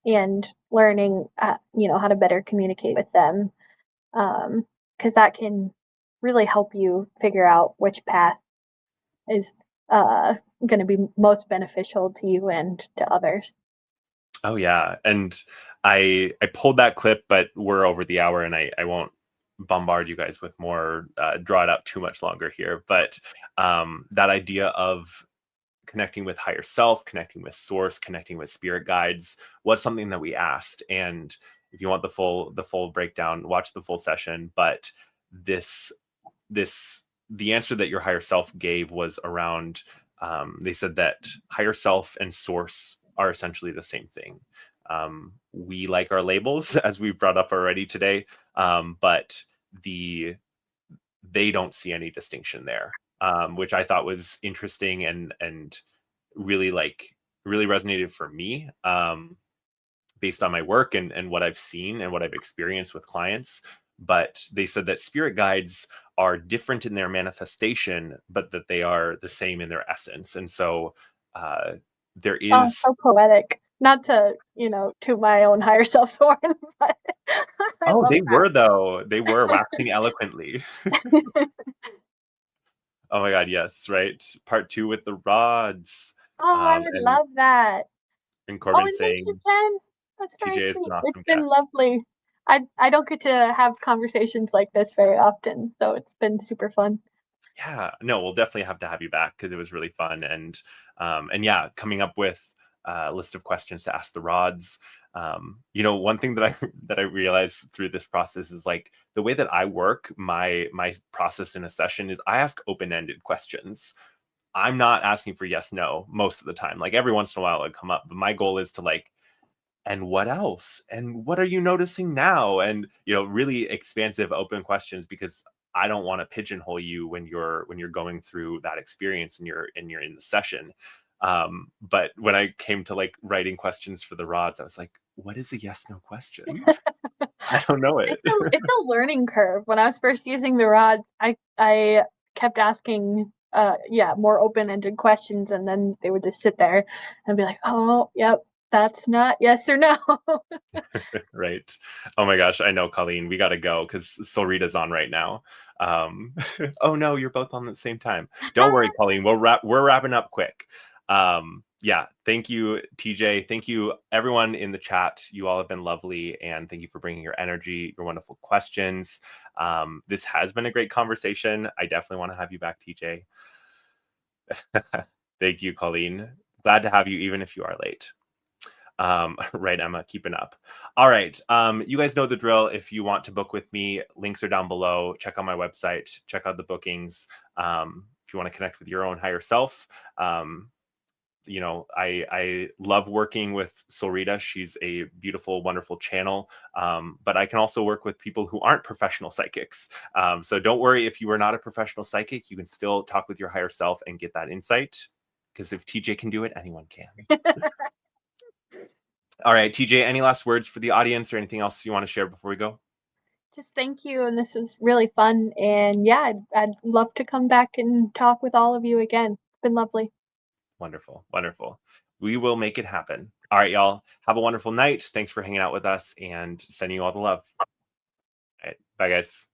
and learning, how to better communicate with them, because that can really help you figure out which path is uh, going to be most beneficial to you and to others. Oh yeah. And I pulled that clip, but we're over the hour, and I won't bombard you guys with more, draw it out too much longer here. But that idea of connecting with higher self, connecting with source, connecting with spirit guides was something that we asked. And if you want the full breakdown, watch the full session. But this this the answer that your higher self gave was around, they said that higher self and source are essentially the same thing. We like our labels, as we've brought up already today, but they don't see any distinction there, which I thought was interesting, and really really resonated for me, based on my work and what I've seen and what I've experienced with clients. But they said that spirit guides are different in their manifestation, but that they are the same in their essence. And so uh, there Oh, is. so poetic. Not to, toot my own higher self's horn, but I Oh, love they were, though. They were waxing eloquently. that. Oh my God, yes, right. Part two with the rods. Oh, I would And love that. Oh, Corbin and thank you, saying Jen. That's very TJ is sweet. an It's awesome been guest. lovely. I don't get to have conversations like this very often, so it's been super fun. Yeah, no, we'll definitely have to have you back, because it was really fun. And yeah, coming up with a list of questions to ask the rods. One thing that I realized through this process is like the way that I work, my process in a session is I ask open-ended questions. I'm not asking for yes, no most of the time. Like every once in a while it'll come up, but my goal is to like, and what else? And what are you noticing now? And really expansive, open questions, because I don't want to pigeonhole you when you're going through that experience and you're in the session. But when I came to like writing questions for the rods, I was like, what is a yes, no question? I don't know it. It's a learning curve. When I was first using the rods, I kept asking more open-ended questions, and then they would just sit there and be like, "Oh, yep, that's not yes or no." Right. Oh my gosh, I know, Colleen, we got to go because Solrita's on right now. Oh no, you're both on at the same time. Don't worry, Colleen, we're wrapping up quick. Yeah, thank you, TJ. Thank you, everyone in the chat. You all have been lovely, and thank you for bringing your energy, your wonderful questions. This has been a great conversation. I definitely want to have you back, TJ. Thank you, Colleen. Glad to have you, even if you are late. Right, Emma, keeping up. All right. You guys know the drill. If you want to book with me, links are down below. Check out my website, check out the bookings. If you want to connect with your own higher self, I love working with Solrita. She's a beautiful, wonderful channel. But I can also work with people who aren't professional psychics. So don't worry if you are not a professional psychic, you can still talk with your higher self and get that insight. Because if TJ can do it, anyone can. All right, TJ, any last words for the audience or anything else you want to share before we go? Just thank you, and this was really fun. And yeah, I'd love to come back and talk with all of you again. It's been lovely. Wonderful, wonderful. We will make it happen. All right, y'all. Have a wonderful night. Thanks for hanging out with us and sending you all the love. All right, bye, guys.